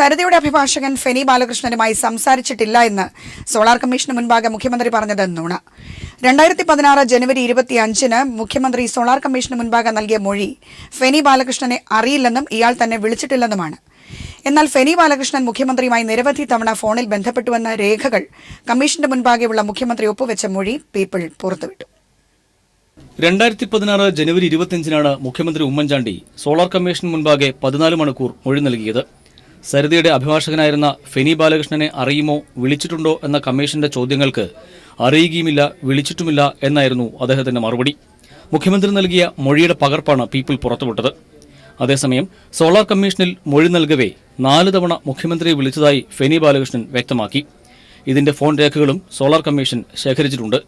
സരിതയുടെ അഭിഭാഷകൻ ഫെനി ബാലകൃഷ്ണനുമായി സംസാരിച്ചിട്ടില്ല എന്ന് സോളാർ കമ്മീഷന് മുൻപാകെ മുഖ്യമന്ത്രി പറഞ്ഞത് നുണ. 2016 ജനുവരി 25-ന് മുഖ്യമന്ത്രി സോളാർ കമ്മീഷന് മുൻപാകെ നൽകിയ മൊഴി ഫെനി ബാലകൃഷ്ണനെ അറിയില്ലെന്നും ഇയാൾ തന്നെ വിളിച്ചിട്ടില്ലെന്നുമാണ്. എന്നാൽ ഫെനി ബാലകൃഷ്ണൻ മുഖ്യമന്ത്രിയുമായി നിരവധി തവണ ഫോണിൽ ബന്ധപ്പെട്ടുവെന്ന രേഖകൾ കമ്മീഷന്റെ മുൻപാകെയുള്ള മുഖ്യമന്ത്രി ഒപ്പുവെച്ച മൊഴി പീപ്പിൾ പുറത്തുവിട്ടു. 2016 ജനുവരി 25-നാണ് മുഖ്യമന്ത്രി ഉമ്മൻചാണ്ടി സോളാർ കമ്മീഷന് മുൻപാകെ 14 മണിക്കൂർ മൊഴി നൽകിയത്. സരിതയുടെ അഭിഭാഷകനായിരുന്ന ഫെനി ബാലകൃഷ്ണനെ അറിയുമോ, വിളിച്ചിട്ടുണ്ടോ എന്ന കമ്മീഷന്റെ ചോദ്യങ്ങൾക്ക് അറിയുകയുമില്ല, വിളിച്ചിട്ടുമില്ല എന്നായിരുന്നു അദ്ദേഹത്തിന്റെ മറുപടി. മുഖ്യമന്ത്രി നൽകിയ മൊഴിയുടെ പകർപ്പാണ് പീപ്പിൾ പുറത്തുവിട്ടത്. അതേസമയം സോളാർ കമ്മീഷനിൽ മൊഴി നൽകവേ 4 തവണ മുഖ്യമന്ത്രിയെ വിളിച്ചതായി ഫെനി ബാലകൃഷ്ണൻ വ്യക്തമാക്കി. ഇതിന്റെ ഫോൺ രേഖകളും സോളാർ കമ്മീഷൻ ശേഖരിച്ചിട്ടുണ്ട്.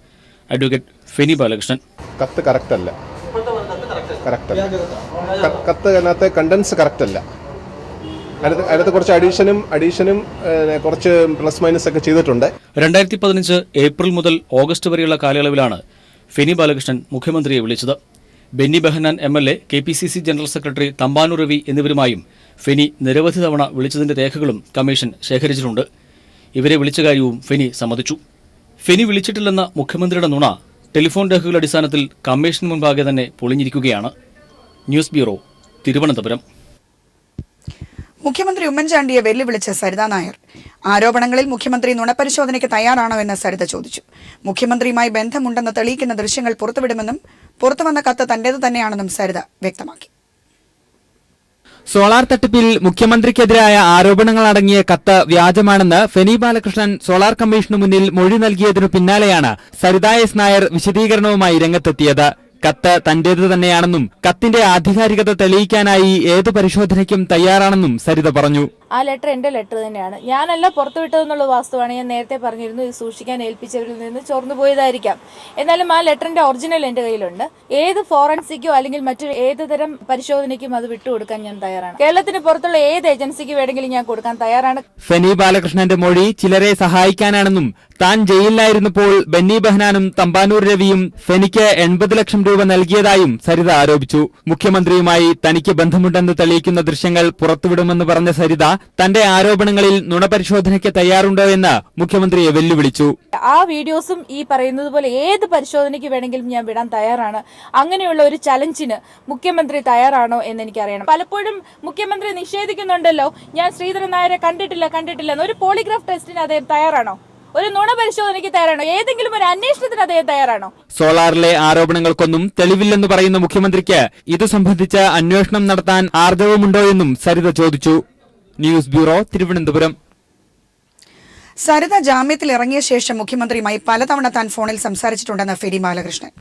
അഡ്വക്കേറ്റ് ഫെനി ബാലകൃഷ്ണൻ: കത്ത് കറക്റ്റ് അല്ല, കത്ത് കണ്ടൻസ് കറക്റ്റ് അല്ല. അതിനകത്ത് കുറച്ച് അഡീഷനും കുറച്ച് പ്ലസ് മൈനസ് ഒക്കെ ചെയ്തിട്ടുണ്ട്. 2015 ഏപ്രിൽ മുതൽ ഓഗസ്റ്റ് വരെയുള്ള കാലയളവിലാണ് ഫെനി ബാലകൃഷ്ണൻ മുഖ്യമന്ത്രിയെ വിളിച്ചത്. Benny Behanan MLA, KPCC general secretary Thampanoor Ravi എന്നിവരുമായും ഫെനി നിരവധി തവണ വിളിച്ചതിന്റെ രേഖകളും കമ്മീഷൻ ശേഖരിച്ചിട്ടുണ്ട്. ഇവരെ വിളിച്ച കാര്യവും ഫെനി സമ്മതിച്ചു. ഫെനി വിളിച്ചിട്ടില്ലെന്ന മുഖ്യമന്ത്രിയുടെ നുണ ടെലിഫോൺ രേഖകളുടെ അടിസ്ഥാനത്തിൽ കമ്മീഷന് മുൻപാകെ തന്നെ പൊളിഞ്ഞിരിക്കുകയാണ്. News bureau, Thiruvananthapuram. മുഖ്യമന്ത്രി ഉമ്മൻചാണ്ടിയെ വെല്ലുവിളിച്ച സരിതാ നായർ. ആരോപണങ്ങളിൽ മുഖ്യമന്ത്രി നുണപരിശോധനയ്ക്ക് തയ്യാറാണോ എന്ന് സരിത ചോദിച്ചു. മുഖ്യമന്ത്രിയുമായി ബന്ധമുണ്ടെന്ന് തെളിയിക്കുന്ന ദൃശ്യങ്ങൾ പുറത്തുവിടുമെന്നും പുറത്തുവന്ന കത്ത് തന്റേത് തന്നെയാണെന്നും സരിത വ്യക്തമാക്കി. സോളാർ തട്ടിപ്പിൽ മുഖ്യമന്ത്രിക്കെതിരായ ആരോപണങ്ങളടങ്ങിയ കത്ത് വ്യാജമാണെന്ന് ഫെനി ബാലകൃഷ്ണൻ സോളാർ കമ്മീഷനു മുന്നിൽ മൊഴി നൽകിയതിനു പിന്നാലെയാണ് സരിത എസ് നായർ വിശദീകരണവുമായി രംഗത്തെത്തിയത്. കത്ത് തന്റേത് തന്നെയാണെന്നും കത്തിന്റെ ആധികാരികത തെളിയിക്കാനായി ഏത് പരിശോധനയ്ക്കും തയ്യാറാണെന്നും സരിത പറഞ്ഞു. ആ ലെറ്റർ എന്റെ ലെറ്റർ തന്നെയാണ്, ഞാനല്ല പുറത്തുവിട്ടതെന്നുള്ള വാസ്തവമാണ്. ഞാൻ നേരത്തെ പറഞ്ഞിരുന്നു, ഇത് സൂക്ഷിക്കാൻ ഏൽപ്പിച്ചവരിൽ നിന്ന് ചോർന്നു പോയതായിരിക്കാം. എന്നാലും ആ ലെറ്ററിന്റെ ഒറിജിനൽ എന്റെ കയ്യിലുണ്ട്. ഏത് ഫോറൻസിക്കോ അല്ലെങ്കിൽ മറ്റൊരു ഏത് തരം പരിശോധനയ്ക്കും അത് വിട്ടുകൊടുക്കാൻ ഞാൻ തയ്യാറാണ്. കേരളത്തിന് പുറത്തുള്ള ഏത് ഏജൻസിക്ക് വേണമെങ്കിലും ഞാൻ കൊടുക്കാൻ തയ്യാറാണ്. ഫെനി ബാലകൃഷ്ണന്റെ മൊഴി ചിലരെ സഹായിക്കാനാണെന്നും താൻ ജയിലിലായിരുന്നപ്പോൾ ബെന്നി ബെഹനാനും തമ്പാനൂർ രവിയും ഫെനിക്ക് 80 ലക്ഷം രൂപ നൽകിയതായും സരിത ആരോപിച്ചു. മുഖ്യമന്ത്രിയുമായി തനിക്ക് ബന്ധമുണ്ടെന്ന് തെളിയിക്കുന്ന ദൃശ്യങ്ങൾ പുറത്തുവിടുമെന്ന് പറഞ്ഞ സരിത തന്റെ ആരോപണങ്ങളിൽ നുണപരിശോധനയ്ക്ക് തയ്യാറുണ്ടോ എന്ന് മുഖ്യമന്ത്രിയെ വെല്ലുവിളിച്ചു. ആ വീഡിയോസും ഈ പറയുന്നത് പോലെ ഏത് പരിശോധനയ്ക്ക് വേണമെങ്കിലും ഞാൻ വിടാൻ തയ്യാറാണ്. അങ്ങനെയുള്ള ഒരു ചലഞ്ചിന് മുഖ്യമന്ത്രി തയ്യാറാണോ എന്ന് എനിക്കറിയണം. പലപ്പോഴും മുഖ്യമന്ത്രി നിഷേധിക്കുന്നുണ്ടല്ലോ, ഞാൻ ശ്രീധരൻ നായരെ കണ്ടിട്ടില്ല. ഒരു പോളിഗ്രാഫ് ടെസ്റ്റിന് അദ്ദേഹം തയ്യാറാണോ? ഒരു നുണ പരിശോധനയ്ക്ക് തയ്യാറാണോ? ഏതെങ്കിലും ഒരു അന്വേഷണത്തിന് അദ്ദേഹം തയ്യാറാണോ? സോളാറിലെ ആരോപണങ്ങൾക്കൊന്നും തെളിവില്ലെന്ന് പറയുന്ന മുഖ്യമന്ത്രിക്ക് ഇതു സംബന്ധിച്ച് അന്വേഷണം നടത്താൻ ആർജവമുണ്ടോ എന്നും സരിത ചോദിച്ചു. News bureau, Thiruvananthapuram. സരിത ജാമ്യത്തിൽ ഇറങ്ങിയ ശേഷം മുഖ്യമന്ത്രിയുമായി പലതവണ താൻ ഫോണിൽ സംസാരിച്ചിട്ടുണ്ടെന്ന് ഫെനി ബാലകൃഷ്ണൻ.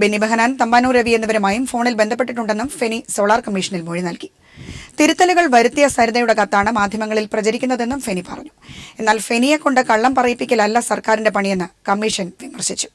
ബെന്നി ബെഹനാൻ, തമ്പാനൂർ രവി എന്നിവരുമായും ഫോണിൽ ബന്ധപ്പെട്ടിട്ടുണ്ടെന്നും ഫെനി സോളാർ കമ്മീഷനിൽ മൊഴി നൽകി. തിരുത്തലുകൾ വരുത്തിയ സരിതയുടെ കത്താണ് മാധ്യമങ്ങളിൽ പ്രചരിക്കുന്നതെന്നും ഫെനി പറഞ്ഞു. എന്നാൽ ഫെനിയെ കൊണ്ട് കള്ളം പറയിപ്പിക്കലല്ല സർക്കാരിന്റെ പണിയെന്ന് കമ്മീഷൻ വിമർശിച്ചു.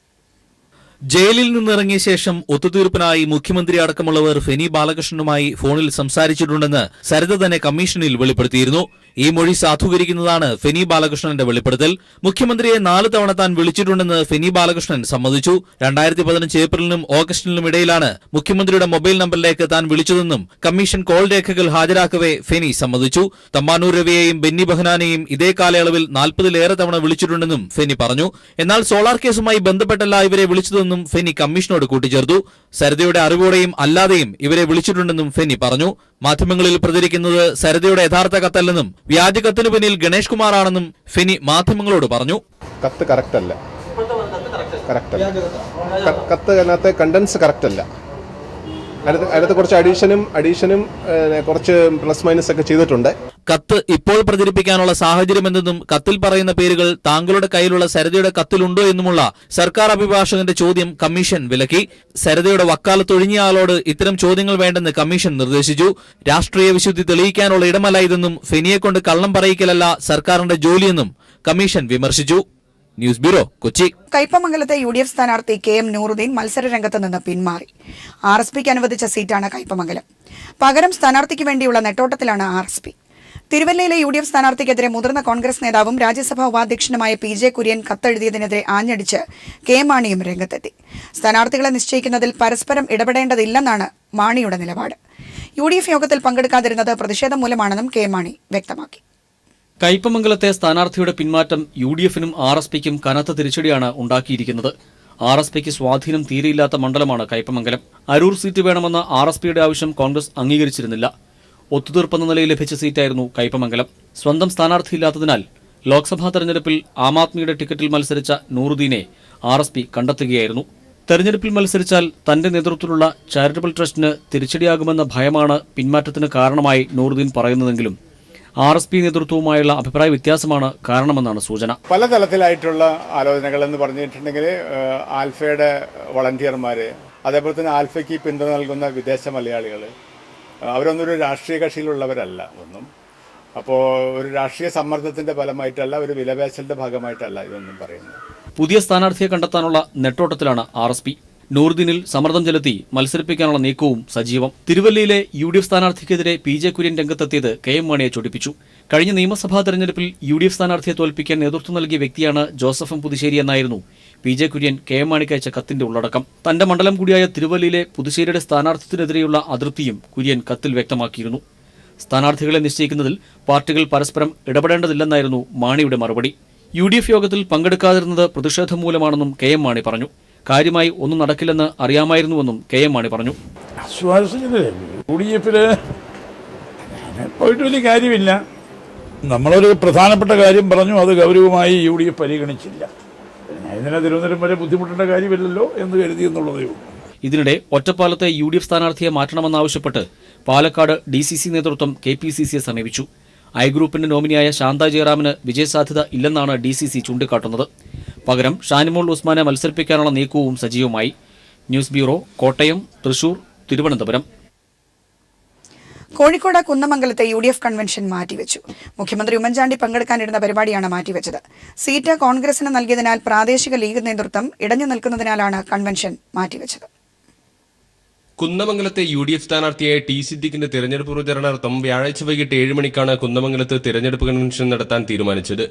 ജയിലിൽ നിന്നിറങ്ങിയ ശേഷം ഒത്തുതീർപ്പിനായി മുഖ്യമന്ത്രി അടക്കമുള്ളവർ ഫെനി ബാലകൃഷ്ണനുമായി ഫോണിൽ സംസാരിച്ചിട്ടുണ്ടെന്ന് സരിത തന്നെ കമ്മീഷനിൽ വെളിപ്പെടുത്തിയിരുന്നു. ഈ മൊഴി സാധൂകരിക്കുന്നതാണ് ഫെനി ബാലകൃഷ്ണന്റെ വെളിപ്പെടുത്തൽ. മുഖ്യമന്ത്രിയെ 4 തവണ താൻ വിളിച്ചിട്ടുണ്ടെന്ന് ഫെനി ബാലകൃഷ്ണൻ സമ്മതിച്ചു. 2015 ഏപ്രിലിനും ഓഗസ്റ്റിനും ഇടയിലാണ് മുഖ്യമന്ത്രിയുടെ മൊബൈൽ നമ്പറിലേക്ക് താൻ വിളിച്ചതെന്നും കമ്മീഷൻ കോൾ രേഖകൾ ഹാജരാക്കവേ ഫെനി സമ്മതിച്ചു. തമ്പാനൂർ രവിയെയും ബെന്നി ബെഹനാനെയും ഇതേ കാലയളവിൽ 40-ലേറെ തവണ വിളിച്ചിട്ടുണ്ടെന്നും ഫെനി പറഞ്ഞു. എന്നാൽ സോളാർ കേസുമായി ബന്ധപ്പെട്ടല്ല ഇവരെ വിളിച്ചതെന്നും ഫെനി കമ്മീഷനോട് കൂട്ടിച്ചേർത്തു. സരിതയുടെ അറിവോടെയും അല്ലാതെയും ഇവരെ വിളിച്ചിട്ടുണ്ടെന്നും ഫെനി പറഞ്ഞു. മാധ്യമങ്ങളിൽ പ്രചരിക്കുന്നത് സരിതയുടെ യഥാർത്ഥ കത്തല്ലെന്നും വ്യാജ കത്തിന് പിന്നിൽ ഗണേഷ് കുമാറാണെന്നും ഫെനി മാധ്യമങ്ങളോട് പറഞ്ഞു. കത്ത് കറക്റ്റ് അല്ല, കത്ത് കണ്ടൻസ് കറക്റ്റ് അല്ല. അതിനകത്ത് കുറച്ച് അഡീഷനും കുറച്ച് പ്ലസ് മൈനസ് ഒക്കെ ചെയ്തിട്ടുണ്ട്. കത്ത് ഇപ്പോൾ പ്രചരിപ്പിക്കാനുള്ള സാഹചര്യമെന്നതും കത്തിൽ പറയുന്ന പേരുകൾ താങ്കളുടെ കയ്യിലുള്ള സരിതയുടെ കത്തിലുണ്ടോ എന്നുമുള്ള സർക്കാർ അഭിഭാഷകന്റെ ചോദ്യം കമ്മീഷൻ വിലക്കി. സരിതയുടെ വക്കാലത്തൊഴിഞ്ഞ ആളോട് ഇത്തരം ചോദ്യങ്ങൾ വേണ്ടെന്ന് കമ്മീഷൻ നിർദ്ദേശിച്ചു. രാഷ്ട്രീയ വിശുദ്ധി തെളിയിക്കാനുള്ള ഇടമല്ല ഇതെന്നും ഫെനിയെക്കൊണ്ട് കള്ളം പറയിക്കലല്ല സർക്കാരിന്റെ ജോലിയെന്നും കമ്മീഷൻ വിമർശിച്ചു. News bureau, Kochi. കയ്പമംഗലത്തെ UDF സ്ഥാനാർത്ഥി KM നൂറുദ്ദീൻ മത്സരരംഗത്ത് നിന്ന് പിന്മാറി. RSPക്ക് അനുവദിച്ച സീറ്റാണ് കയ്പമംഗലം. പകരം സ്ഥാനാർത്ഥിക്ക് വേണ്ടിയുള്ള നെട്ടോട്ടത്തിലാണ് RSP. തിരുവല്ലയിലെ UDF സ്ഥാനാർത്ഥിക്കെതിരെ മുതിർന്ന കോൺഗ്രസ് നേതാവും രാജ്യസഭാ ഉപാധ്യക്ഷനുമായ PJ കുര്യൻ കത്തെഴുതിയതിനെതിരെ ആഞ്ഞടിച്ച് കെ മാണിയും രംഗത്തെത്തി. സ്ഥാനാർത്ഥികളെ നിശ്ചയിക്കുന്നതിൽ പരസ്പരം ഇടപെടേണ്ടതില്ലെന്നാണ് മാണിയുടെ നിലപാട്. UDF യോഗത്തിൽ പങ്കെടുക്കാതിരുന്നത് പ്രതിഷേധം മൂലമാണെന്നും കെ മാണി വ്യക്തമാക്കി. കയ്പമംഗലത്തെ സ്ഥാനാർത്ഥിയുടെ പിന്മാറ്റം UDF-നും RSPക്കും കനത്ത തിരിച്ചടിയാണ് ഉണ്ടാക്കിയിരിക്കുന്നത്. RSPക്ക് സ്വാധീനം തീരെയില്ലാത്ത മണ്ഡലമാണ് കയ്പമംഗലം. അരൂർ സീറ്റ് വേണമെന്ന RSPയുടെ ആവശ്യം കോൺഗ്രസ് അംഗീകരിച്ചിരുന്നില്ല. ഒത്തുതീർപ്പെന്ന നിലയിൽ ലഭിച്ച സീറ്റായിരുന്നു കയ്പമംഗലം. സ്വന്തം സ്ഥാനാർത്ഥിയില്ലാത്തതിനാൽ ലോക്സഭാ തെരഞ്ഞെടുപ്പിൽ ആം ആദ്മിയുടെ ടിക്കറ്റിൽ മത്സരിച്ച നൂറുദ്ദീനെ RSP കണ്ടെത്തുകയായിരുന്നു. തെരഞ്ഞെടുപ്പിൽ മത്സരിച്ചാൽ തന്റെ നേതൃത്വത്തിലുള്ള ചാരിറ്റബിൾ ട്രസ്റ്റിന് തിരിച്ചടിയാകുമെന്ന ഭയമാണ് പിന്മാറ്റത്തിന് കാരണമായി നൂറുദ്ദീൻ പറയുന്നതെങ്കിലും RSP നേതൃത്വവുമായുള്ള അഭിപ്രായ വ്യത്യാസമാണ് കാരണമെന്നാണ് സൂചന. പലതലത്തിലായിട്ടുള്ള ആലോചനകൾ എന്ന് പറഞ്ഞിട്ടുണ്ടെങ്കിൽ ആൽഫയുടെ വളണ്ടിയർമാർ, അതേപോലെ തന്നെ ആൽഫയ്ക്ക് പിന്തുണ നൽകുന്ന വിദേശ മലയാളികൾ, അവരൊന്നും ഒരു രാഷ്ട്രീയ കക്ഷിയിലുള്ളവരല്ല ഒന്നും. അപ്പോൾ ഒരു രാഷ്ട്രീയ സമ്മർദ്ദത്തിന്റെ ഫലമായിട്ടല്ല, ഒരു വിലപേശലിന്റെ ഭാഗമായിട്ടല്ല ഇതൊന്നും പറയുന്നത്. പുതിയ സ്ഥാനാർത്ഥിയെ കണ്ടെത്താനുള്ള നെട്ടോട്ടത്തിലാണ് RSP. നൂറുദ്ദീനിൽ സമ്മർദ്ദം ചെലുത്തി മത്സരിപ്പിക്കാനുള്ള നീക്കവും സജീവം. തിരുവല്ലയിലെ UDF സ്ഥാനാർത്ഥിക്കെതിരെ PJ കുര്യൻ രംഗത്തെത്തിയത് KM മാണിയെ ചൊടിപ്പിച്ചു. കഴിഞ്ഞ നിയമസഭാ തെരഞ്ഞെടുപ്പിൽ UDF സ്ഥാനാർത്ഥിയെ തോൽപ്പിക്കാൻ നേതൃത്വം നൽകിയ വ്യക്തിയാണ് ജോസഫ് പുതുശ്ശേരി എന്നായിരുന്നു PJ കുര്യൻ KM മാണിക്ക് അയച്ച കത്തിന്റെ ഉള്ളടക്കം. തന്റെ മണ്ഡലം കൂടിയായ തിരുവല്ലയിലെ പുതുശ്ശേരിയുടെ സ്ഥാനാർത്ഥിത്തിനെതിരെയുള്ള അതൃപ്തിയും കുര്യൻ കത്തിൽ വ്യക്തമാക്കിയിരുന്നു. സ്ഥാനാർത്ഥികളെ നിശ്ചയിക്കുന്നതിൽ പാർട്ടികൾ പരസ്പരം ഇടപെടേണ്ടതില്ലെന്നായിരുന്നു മാണിയുടെ മറുപടി. UDF യോഗത്തിൽ പങ്കെടുക്കാതിരുന്നത് പ്രതിഷേധം മൂലമാണെന്നും KM മാണി പറഞ്ഞു. കാര്യമായി ഒന്നും നടക്കില്ലെന്ന് അറിയാമായിരുന്നുവെന്നും KM മാണി പറഞ്ഞു. UDF പോയിട്ട് വലിയ കാര്യമില്ല. നമ്മളൊരു പ്രധാനപ്പെട്ട കാര്യം പറഞ്ഞു, അത് ഗൗരവമായി UDF പരിഗണിച്ചില്ല. ഇതിനെ തിരുവനന്തപുരം വരെ ബുദ്ധിമുട്ടേണ്ട കാര്യമില്ലല്ലോ എന്ന് കരുതി എന്നുള്ളതേ ഉള്ളൂ. ഇതിനിടെ ഒറ്റപ്പാലത്തെ UDF സ്ഥാനാർത്ഥിയെ മാറ്റണമെന്നാവശ്യപ്പെട്ട് പാലക്കാട് DCC നേതൃത്വം KPCCയെ സമീപിച്ചു. ഐ ഗ്രൂപ്പിന്റെ നോമിനിയായ ശാന്ത ജയറാമിന് വിജയസാധ്യത ഇല്ലെന്നാണ് DCC ചൂണ്ടിക്കാട്ടുന്നത്. പകരം ഷാനിമോൾ ഉസ്മാനെ മത്സരിപ്പിക്കാനുള്ള നീക്കവും സജീവമായി. News bureau, Kottayam, Thrissur, Thiruvananthapuram. കോഴിക്കോട് കുന്നമംഗലത്തെ UDF കൺവെൻഷൻ മാറ്റിവെച്ചു. മുഖ്യമന്ത്രി ഉമ്മൻചാണ്ടി പങ്കെടുക്കാനിരുന്ന പരിപാടിയാണ് മാറ്റിവെച്ചത്. സീറ്റ് കോൺഗ്രസിന് നൽകിയതിനാൽ പ്രാദേശിക ലീഗ് നേതൃത്വം ഇടഞ്ഞു നിൽക്കുന്നതിനാലാണ് കൺവെൻഷൻ മാറ്റിവെച്ചത്. കുന്നമംഗലത്തെ UDF സ്ഥാനാർത്ഥിയായ T സിദ്ദിഖിന്റെ തെരഞ്ഞെടുപ്പ് പ്രചരണാർത്ഥം വ്യാഴാഴ്ച വൈകിട്ട് 7 മണിക്കാണ് കുന്നമംഗലത്ത് തെരഞ്ഞെടുപ്പ് കൺവെൻഷൻ നടത്താൻ തീരുമാനിച്ചത്.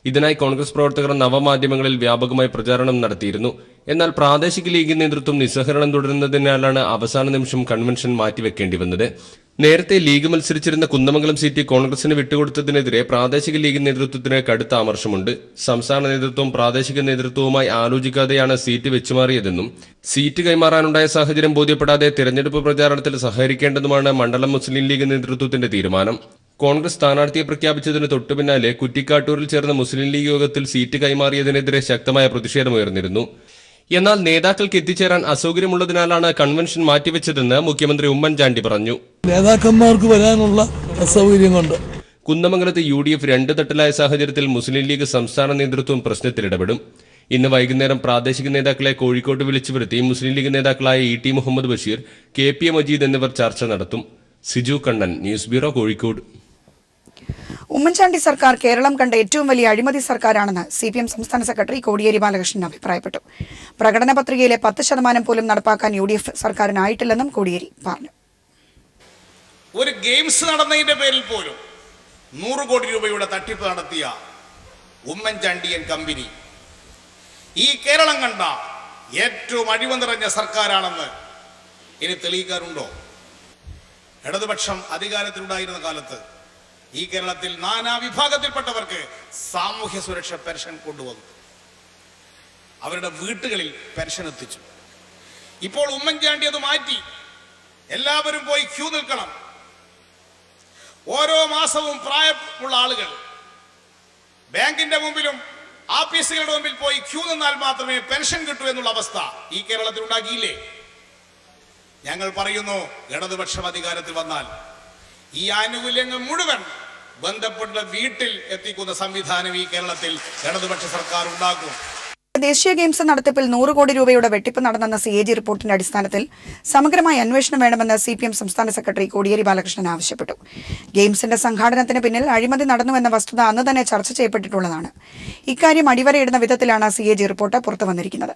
ഇതിനായി കോൺഗ്രസ് പ്രവർത്തകർ നവമാധ്യമങ്ങളിൽ വ്യാപകമായി പ്രചാരണം നടത്തിയിരുന്നു. എന്നാൽ പ്രാദേശിക ലീഗ് നേതൃത്വം നിസ്സഹകരണം തുടരുന്നതിനാലാണ് അവസാന നിമിഷം കൺവെൻഷൻ മാറ്റിവെക്കേണ്ടി വന്നത്. നേരത്തെ ലീഗ് മത്സരിച്ചിരുന്ന കുന്നമംഗലം സീറ്റ് കോൺഗ്രസിന് വിട്ടുകൊടുത്തതിനെതിരെ പ്രാദേശിക ലീഗ് നേതൃത്വത്തിന് കടുത്ത അമർഷമുണ്ട്. സംസ്ഥാന നേതൃത്വം പ്രാദേശിക നേതൃത്വവുമായി ആലോചിക്കാതെയാണ് സീറ്റ് വെച്ചുമാറിയതെന്നും സീറ്റ് കൈമാറാനുണ്ടായ സാഹചര്യം ബോധ്യപ്പെടാതെ തെരഞ്ഞെടുപ്പ് പ്രചാരണത്തിൽ സഹകരിക്കേണ്ടതുമാണ് മണ്ഡലം മുസ്ലിം ലീഗ് നേതൃത്വത്തിന്റെ തീരുമാനം. കോൺഗ്രസ് സ്ഥാനാർത്ഥിയെ പ്രഖ്യാപിച്ചതിന് തൊട്ടുപിന്നാലെ കുറ്റിക്കാട്ടൂരിൽ ചേർന്ന മുസ്ലിം ലീഗ് യോഗത്തിൽ സീറ്റ് കൈമാറിയതിനെതിരെ ശക്തമായ പ്രതിഷേധമുയർന്നിരുന്നു. എന്നാൽ നേതാക്കൾക്ക് എത്തിച്ചേരാൻ അസൗകര്യമുള്ളതിനാലാണ് കൺവെൻഷൻ മാറ്റിവെച്ചതെന്ന് മുഖ്യമന്ത്രി ഉമ്മൻചാണ്ടി പറഞ്ഞു. നേതാക്കന്മാർക്ക് വരാനുള്ള അസൗകര്യം കൊണ്ട് കുന്നമംഗലത്ത് UDF 2 തട്ടിലായ സാഹചര്യത്തിൽ മുസ്ലിം ലീഗ് സംസ്ഥാന നേതൃത്വം പ്രശ്നത്തിൽ ഇടപെടും. ഇന്ന് വൈകുന്നേരം പ്രാദേശിക നേതാക്കളെ കോഴിക്കോട്ട് വിളിച്ചു വരുത്തി മുസ്ലിം ലീഗ് നേതാക്കളായ ET മുഹമ്മദ് ബഷീർ, KP മജീദ് എന്നിവർ ചർച്ച നടത്തും. Siju Kannan, news bureau, Kozhikode. ഉമ്മൻചാണ്ടി സർക്കാർ കേരളം കണ്ട ഏറ്റവും വലിയ അഴിമതി സർക്കാരാണെന്ന് CPM സംസ്ഥാന സെക്രട്ടറി കോടിയേരി ബാലകൃഷ്ണൻ അഭിപ്രായപ്പെട്ടു. പ്രകടന പത്രികയിലെ 10% പോലും നടപ്പാക്കാൻ UDF സർക്കാരിനായിട്ടില്ലെന്നും കോടിയേരി പറഞ്ഞു. ഒരു ഗെയിംസ് നടന്നതിന്റെ പേരിൽ പോലും 100 കോടി രൂപയുടെ തട്ടിപ്പ് നടത്തിയ ഉമ്മൻചാണ്ടിയൻ കമ്പനി ഈ കേരളം കണ്ട ഏറ്റവും അഴിമതി നിറഞ്ഞ സർക്കാരാണെന്ന് ഇനി തെളിയിക്കാറുണ്ടോ? ഇടതുപക്ഷം അധികാരത്തിലുണ്ടായിരുന്ന കാലത്ത് ഈ കേരളത്തിൽ നാനാ വിഭാഗത്തിൽപ്പെട്ടവർക്ക് സാമൂഹ്യ സുരക്ഷ പെൻഷൻ കൊണ്ടുവന്നു. അവരുടെ വീട്ടുകളിൽ പെൻഷൻ എത്തിച്ചു. ഇപ്പോൾ ഉമ്മൻചാണ്ടി അത് മാറ്റി. എല്ലാവരും പോയി ക്യൂ നിൽക്കണം. ഓരോ മാസവും പ്രായമുള്ള ആളുകൾ ബാങ്കിന്റെ മുമ്പിലും ആഫീസുകളുടെ മുമ്പിൽ പോയി ക്യൂ നിന്നാൽ മാത്രമേ പെൻഷൻ കിട്ടൂ എന്നുള്ള അവസ്ഥ ഈ കേരളത്തിൽ ഉണ്ടാക്കിയില്ലേ? ഞങ്ങൾ പറയുന്നു, ഇടതുപക്ഷം അധികാരത്തിൽ വന്നാൽ ഈ ആനുകൂല്യങ്ങൾ മുഴുവൻ ബന്ധപ്പെട്ട വീട്ടിൽ എത്തിക്കുന്ന സംവിധാനം ഈ കേരളത്തിൽ ഇടതുപക്ഷ സർക്കാർ ഉണ്ടാക്കും. ദേശീയ ഗെയിംസ് നടത്തിപ്പിൽ 100 കോടി രൂപയുടെ വെട്ടിപ്പ് നടന്നെന്ന CAG റിപ്പോർട്ടിന്റെ അടിസ്ഥാനത്തിൽ സമഗ്രമായ അന്വേഷണം വേണമെന്ന് CPM സംസ്ഥാന സെക്രട്ടറി കോടിയേരി ബാലകൃഷ്ണൻ ആവശ്യപ്പെട്ടു. ഗെയിംസിന്റെ സംഘാടനത്തിന് പിന്നിൽ അഴിമതി നടന്നുവെന്ന വസ്തുത അന്ന് തന്നെ ചർച്ച ചെയ്യപ്പെട്ടിട്ടുള്ളതാണ്. ഇക്കാര്യം അടിവരയിടുന്ന വിധത്തിലാണ് CAG റിപ്പോർട്ട് പുറത്തുവന്നിരിക്കുന്നത്.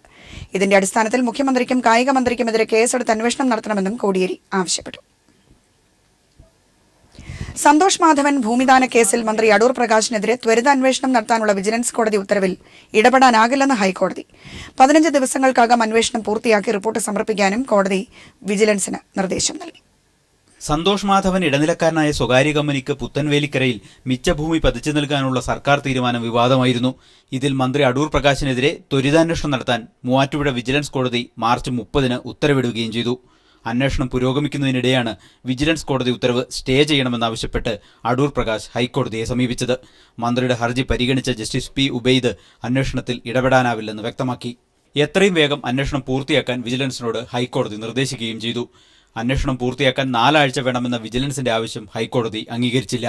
ഇതിന്റെ അടിസ്ഥാനത്തിൽ മുഖ്യമന്ത്രിക്കും കായിക മന്ത്രിക്കുമെതിരെ കേസെടുത്ത് അന്വേഷണം നടത്തണമെന്നും കോടിയേരി ആവശ്യപ്പെട്ടു. സന്തോഷ് മാധവൻ ഭൂമിദാന കേസിൽ മന്ത്രി അടൂർ പ്രകാശിനെതിരെ ത്വരിതാന്വേഷണം നടത്താനുള്ള വിജിലൻസ് കോടതി ഉത്തരവിൽ ഇടപെടാനാകില്ലെന്ന് ഹൈക്കോടതി. 15 ദിവസങ്ങൾക്കകം അന്വേഷണം പൂർത്തിയാക്കി റിപ്പോർട്ട് സമർപ്പിക്കാനും കോടതി വിജിലൻസിന് നിർദ്ദേശം നൽകി. സന്തോഷ് മാധവൻ ഇടനിലക്കാരനായ സ്വകാര്യ കമ്പനിക്ക് പുത്തൻവേലിക്കരയിൽ മിച്ചഭൂമി പതിച്ചു നൽകാനുള്ള സർക്കാർ തീരുമാനം വിവാദമായിരുന്നു. ഇതിൽ മന്ത്രി അടൂർ പ്രകാശിനെതിരെ ത്വരിതാന്വേഷണം നടത്താൻ മൂവാറ്റുപുഴ വിജിലൻസ് കോടതി മാർച്ച് 30-ന് ഉത്തരവിടുകയും ചെയ്തു. അന്വേഷണം പുരോഗമിക്കുന്നതിനിടെയാണ് വിജിലൻസ് കോടതി ഉത്തരവ് സ്റ്റേ ചെയ്യണമെന്നാവശ്യപ്പെട്ട് അടൂർ പ്രകാശ് ഹൈക്കോടതിയെ സമീപിച്ചത്. മന്ത്രിയുടെ ഹർജി പരിഗണിച്ച ജസ്റ്റിസ് പി ഉബൈദ് അന്വേഷണത്തിൽ ഇടപെടാനാവില്ലെന്ന് വ്യക്തമാക്കി. എത്രയും വേഗം അന്വേഷണം പൂർത്തിയാക്കാൻ വിജിലൻസിനോട് ഹൈക്കോടതി നിർദ്ദേശിക്കുകയും ചെയ്തു. അന്വേഷണം പൂർത്തിയാക്കാൻ 4 ആഴ്ച വേണമെന്ന വിജിലൻസിന്റെ ആവശ്യം ഹൈക്കോടതി അംഗീകരിച്ചില്ല.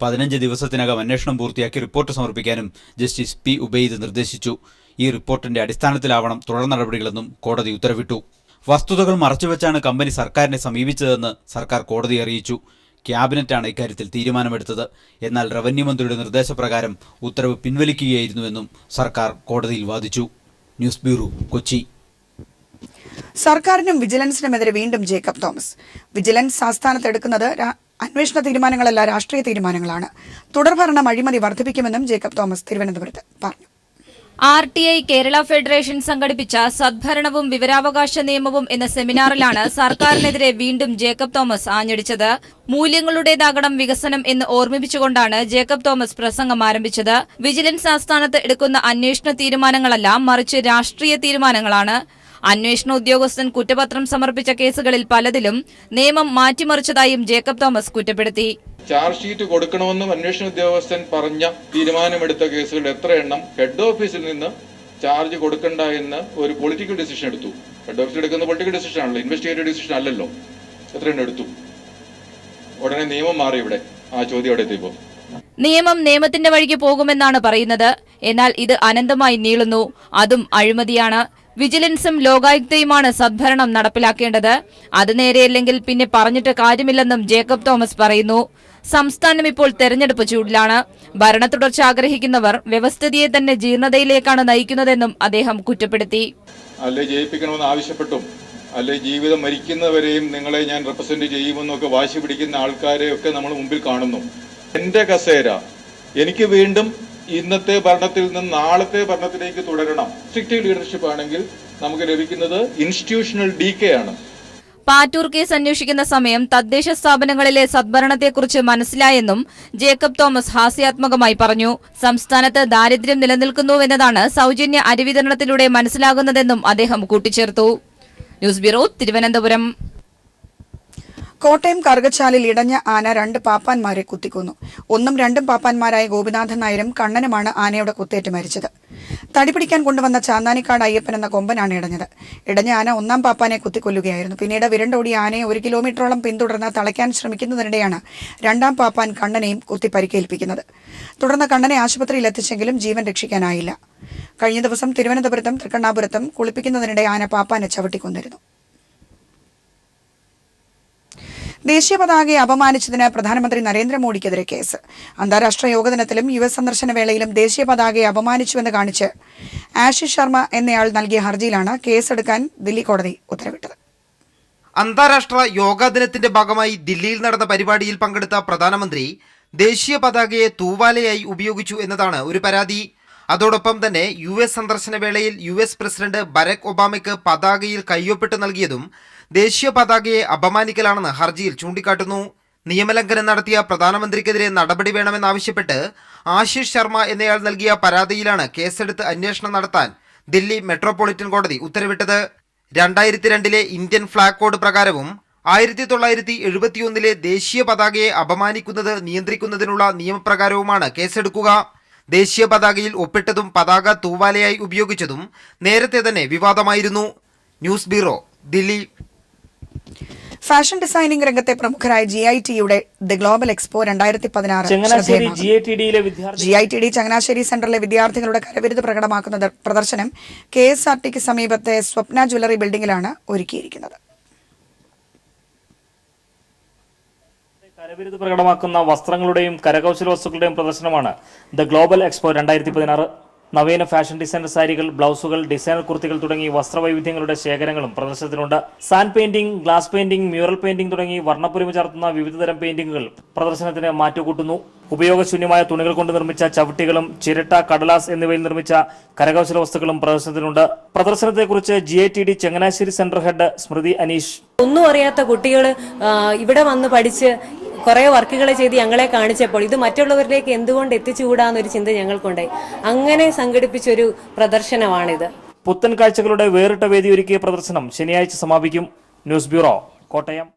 15 ദിവസത്തിനകം അന്വേഷണം പൂർത്തിയാക്കി റിപ്പോർട്ട് സമർപ്പിക്കാനും ജസ്റ്റിസ് പി ഉബൈദ് നിർദ്ദേശിച്ചു. ഈ റിപ്പോർട്ടിന്റെ അടിസ്ഥാനത്തിലാവണം തുടർ നടപടികളെന്നും കോടതി ഉത്തരവിട്ടു. വസ്തുതകൾ മറച്ചുവെച്ചാണ് കമ്പനി സർക്കാരിനെ സമീപിച്ചതെന്ന് സർക്കാർ കോടതിയെ അറിയിച്ചു. ക്യാബിനറ്റാണ് ഇക്കാര്യത്തിൽ തീരുമാനമെടുത്തത്. എന്നാൽ റവന്യൂ മന്ത്രിയുടെ നിർദ്ദേശപ്രകാരം ഉത്തരവ് പിൻവലിക്കുകയായിരുന്നുവെന്നും സർക്കാർ കോടതിയിൽ വാദിച്ചു. News bureau, Kochi. സർക്കാരിനും വിജിലൻസിനുമെതിരെ വീണ്ടും ജേക്കബ് തോമസ്. വിജിലൻസ് ആസ്ഥാനത്ത് എടുക്കുന്നത് അന്വേഷണ തീരുമാനങ്ങളല്ല, രാഷ്ട്രീയ തീരുമാനങ്ങളാണ്. തുടർഭരണം അഴിമതി വർദ്ധിപ്പിക്കുമെന്നും ജേക്കബ് തോമസ് തിരുവനന്തപുരത്ത് പറഞ്ഞു. RTI കേരള ഫെഡറേഷൻ സംഘടിപ്പിച്ച സദ്ഭരണവും വിവരാവകാശ നിയമവും എന്ന സെമിനാറിലാണ് സർക്കാരിനെതിരെ വീണ്ടും ജേക്കബ് തോമസ് ആഞ്ഞടിച്ചത്. മൂല്യങ്ങളുടേതാകണം വികസനം എന്ന് ഓർമ്മിപ്പിച്ചുകൊണ്ടാണ് ജേക്കബ് തോമസ് പ്രസംഗം ആരംഭിച്ചത്. വിജിലൻസ് ആസ്ഥാനത്ത് എടുക്കുന്ന അന്വേഷണ തീരുമാനങ്ങളല്ല, മറിച്ച് രാഷ്ട്രീയ തീരുമാനങ്ങളാണ്. അന്വേഷണ ഉദ്യോഗസ്ഥൻ കുറ്റപത്രം സമർപ്പിച്ച കേസുകളിൽ പലതിലും നിയമം മാറ്റിമറിച്ചതായും ജേക്കബ് തോമസ് കുറ്റപ്പെടുത്തി. ചാർജ് ഷീറ്റ് കൊടുക്കണമെന്നും അന്വേഷണ ഉദ്യോഗസ്ഥൻ പറഞ്ഞ തീരുമാനമെടുത്ത കേസുകൾ എത്ര എണ്ണം ഹെഡ് ഓഫീസിൽ നിന്ന് ചാർജ് കൊടുക്കണ്ട എന്ന് ഒരു പൊളിറ്റിക്കൽ ഡിസിഷൻ എടുത്തു? ഹെഡ് ഓഫീസ് എടുക്കുന്ന പൊളിറ്റിക്കൽ ഡിസിഷൻ ആണല്ലോ, ഇൻവെസ്റ്റിഗേറ്റീവ് ഡിസിഷൻ അല്ലല്ലോ. എത്ര എണ്ണം എടുത്തു? ഉടനെ നിയമം മാറി. ഇവിടെ ആ ചോദ്യം അവിടെ എത്തിയപ്പോൾ നിയമം നിയമത്തിന്റെ വഴിക്ക് പോകുമെന്നാണ് പറയുന്നത്. എന്നാൽ ഇത് അനന്തമായി നീളുന്നു. അതും അഴിമതിയാണ്. വിജിലൻസും ലോകായുക്തയുമാണ് സദ്ഭരണം നടപ്പിലാക്കേണ്ടത്. അത് നേരെയല്ലെങ്കിൽ പിന്നെ പറഞ്ഞിട്ട് കാര്യമില്ലെന്നും ജേക്കബ് തോമസ് പറയുന്നു. സംസ്ഥാനം ഇപ്പോൾ തെരഞ്ഞെടുപ്പ് ചൂടിലാണ്. ഭരണ തുടർച്ച ആഗ്രഹിക്കുന്നവർ വ്യവസ്ഥിതിയെ തന്നെ ജീർണതയിലേക്കാണ് നയിക്കുന്നതെന്നും അദ്ദേഹം കുറ്റപ്പെടുത്തി. അല്ലെ ജയിപ്പിക്കണമെന്ന് ആവശ്യപ്പെട്ടും അല്ലെ ജീവിതം മരിക്കുന്നവരെയും നിങ്ങളെ ഞാൻ റെപ്രസെന്റ് ചെയ്യുമെന്നൊക്കെ വാശി പിടിക്കുന്ന ആൾക്കാരെയൊക്കെ നമ്മൾ മുമ്പിൽ കാണുന്നു. എന്റെ കസേര എനിക്ക് വീണ്ടും ഇന്നത്തെ ഭരണത്തിൽ നിന്ന് നാളത്തെ ഭരണത്തിലേക്ക് തുടരണം. സ്ട്രിക്റ്റ് ലീഡർഷിപ്പ് ആണെങ്കിൽ നമുക്ക് ലഭിക്കുന്നത് ഇൻസ്റ്റിറ്റ്യൂഷണൽ ഡീകേ ആണ്. പാറ്റൂർ കേസ് അന്വേഷിക്കുന്ന സമയം തദ്ദേശ സ്ഥാപനങ്ങളിലെ സദ്ഭരണത്തെക്കുറിച്ച് മനസ്സിലായെന്നും ജേക്കബ് തോമസ് ഹാസ്യാത്മകമായി പറഞ്ഞു. സംസ്ഥാനത്ത് ദാരിദ്ര്യം നിലനിൽക്കുന്നുവെന്നതാണ് സൗജന്യ അരിവിതരണത്തിലൂടെ മനസ്സിലാകുന്നതെന്നും അദ്ദേഹം കൂട്ടിച്ചേർത്തു. News bureau, Thiruvananthapuram. കോട്ടയം കറുകച്ചാലിൽ ഇടഞ്ഞ ആന 2 പാപ്പാന്മാരെ കുത്തിക്കൊന്നു. 1ഉം 2ഉം പാപ്പാന്മാരായ ഗോപിനാഥൻ നായരും കണ്ണനുമാണ് ആനയുടെ കുത്തേറ്റ് മരിച്ചത്. തടിപിടിക്കാൻ കൊണ്ടുവന്ന ചാന്താനിക്കാട് അയ്യപ്പൻ എന്ന കൊമ്പനാണ് ഇടഞ്ഞത്. ഇടഞ്ഞ ആന 1ആം പാപ്പാനെ കുത്തിക്കൊല്ലുകയായിരുന്നു. പിന്നീട് വിരണ്ടോടിയ ആനയെ 1 കിലോമീറ്ററോളം പിന്തുടർന്ന് തളയ്ക്കാൻ ശ്രമിക്കുന്നതിനിടെയാണ് 2ആം പാപ്പാൻ കണ്ണനെയും കുത്തി പരിക്കേൽപ്പിക്കുന്നത്. തുടർന്ന് കണ്ണനെ ആശുപത്രിയിൽ എത്തിച്ചെങ്കിലും ജീവൻ രക്ഷിക്കാനായില്ല. കഴിഞ്ഞ ദിവസം തിരുവനന്തപുരത്തും തൃക്കണ്ണാപുരത്തും കുളിപ്പിക്കുന്നതിനിടെ ആന പാപ്പാനെ ചവിട്ടിക്കൊന്നിരുന്നു. ദേശീയ പതാകയെ അപമാനിച്ചതിന് പ്രധാനമന്ത്രി നരേന്ദ്രമോദിക്കെതിരെ കേസ്. അന്താരാഷ്ട്ര യോഗ ദിനത്തിലും US സന്ദർശന വേളയിലും ദേശീയ പതാകയെ അപമാനിച്ചുവെന്ന് കാണിച്ച് ആശിഷ് ശർമ്മ എന്നയാൾ നൽകിയ ഹർജിയിലാണ് കേസെടുക്കാൻ ദില്ലി കോടതി ഉത്തരവിട്ടത്. അന്താരാഷ്ട്ര യോഗാ ദിനത്തിന്റെ ഭാഗമായി ദില്ലിയിൽ നടന്ന പരിപാടിയിൽ പങ്കെടുത്ത പ്രധാനമന്ത്രി ദേശീയ പതാകയെ തൂവാലയായി ഉപയോഗിച്ചു എന്നതാണ് ഒരു പരാതി. അതോടൊപ്പം തന്നെ US സന്ദർശന വേളയിൽ US പ്രസിഡന്റ് ബരാക് ഒബാമയ്ക്ക് പതാകയിൽ കയ്യൊപ്പിട്ട് നൽകിയതും ദേശീയ പതാകയെ അപമാനിക്കലാണെന്ന് ഹർജിയിൽ ചൂണ്ടിക്കാട്ടുന്നു. നിയമലംഘനം നടത്തിയ പ്രധാനമന്ത്രിക്കെതിരെ നടപടി വേണമെന്നാവശ്യപ്പെട്ട് ആശിഷ് ശർമ്മ എന്നയാൾ നൽകിയ പരാതിയിലാണ് കേസെടുത്ത് അന്വേഷണം നടത്താൻ ദില്ലി മെട്രോപൊളിറ്റൻ കോടതി ഉത്തരവിട്ടത്. 2002 ഇന്ത്യൻ ഫ്ലാഗ് കോഡ് പ്രകാരവും 1971 ദേശീയ പതാകയെ അപമാനിക്കുന്നത് നിയന്ത്രിക്കുന്നതിനുള്ള നിയമപ്രകാരവുമാണ് കേസെടുക്കുക. ദേശീയ പതാകയിൽ ഒപ്പിട്ടതും പതാക തൂവാലയായി ഉപയോഗിച്ചതും നേരത്തെ തന്നെ വിവാദമായിരുന്നു. News bureau, Delhi. Fashion designing രംഗത്തെ പ്രമുഖരായ GITയുടെ the global expo 2016 GITD Changanassery സെന്ററിലെ വിദ്യാർത്ഥികളുടെ കരവിരുത് പ്രകടമാക്കുന്ന പ്രദർശനം KSRTക്ക് സമീപത്തെ സ്വപ്ന ജ്വല്ലറി ബിൽഡിംഗിലാണ് ഒരുക്കിയിരിക്കുന്നത്. കരവിരുത് പ്രകടമാക്കുന്ന വസ്ത്രങ്ങളുടെയും കരകൗശല വസ്തുക്കളുടെയും പ്രദർശനമാണ് ദ ഗ്ലോബൽ എക്സ്പോ 2016. നവീന ഫാഷൻ ഡിസൈനർ സാരികൾ, ബ്ലൗസുകൾ, ഡിസൈനർ കുർത്തികൾ തുടങ്ങി വസ്ത്രവൈവിധ്യങ്ങളുടെ ശേഖരങ്ങളും പ്രദർശനത്തിനുണ്ട്. Sand painting, glass painting, mural painting തുടങ്ങി വർണ്ണപ്പൊലിമ ചാർത്തുന്ന വിവിധതരം പെയിന്റിംഗുകൾ പ്രദർശനത്തിന് മാറ്റുകൂട്ടുന്നു. ഉപയോഗശൂന്യമായ തുണികൾ കൊണ്ട് നിർമ്മിച്ച ചവിട്ടികളും ചിരട്ട, കടലാസ് എന്നിവയിൽ നിർമ്മിച്ച കരകൗശല വസ്തുക്കളും പ്രദർശനത്തിനുണ്ട്. പ്രദർശനത്തെക്കുറിച്ച് GITD ചങ്ങനാശ്ശേരി സെന്റർ ഹെഡ് സ്മൃതി അനീഷ്. ഒന്നും അറിയാത്ത കുട്ടികൾ ഇവിടെ വന്ന് പഠിച്ച് കുറെ വർക്കുകൾ ചെയ്ത് ഞങ്ങളെ കാണിച്ചപ്പോൾ ഇത് മറ്റുള്ളവരിലേക്ക് എന്തുകൊണ്ട് എത്തിച്ചുകൂടാന്നൊരു ചിന്ത ഞങ്ങൾക്കുണ്ടായി. അങ്ങനെ സംഘടിപ്പിച്ചൊരു പ്രദർശനമാണിത്. പുത്തൻ കാഴ്ചകളുടെ വേറിട്ട വേദി ഒരുക്കിയ പ്രദർശനം ശനിയാഴ്ച സമാപിക്കും. News bureau, Kottayam.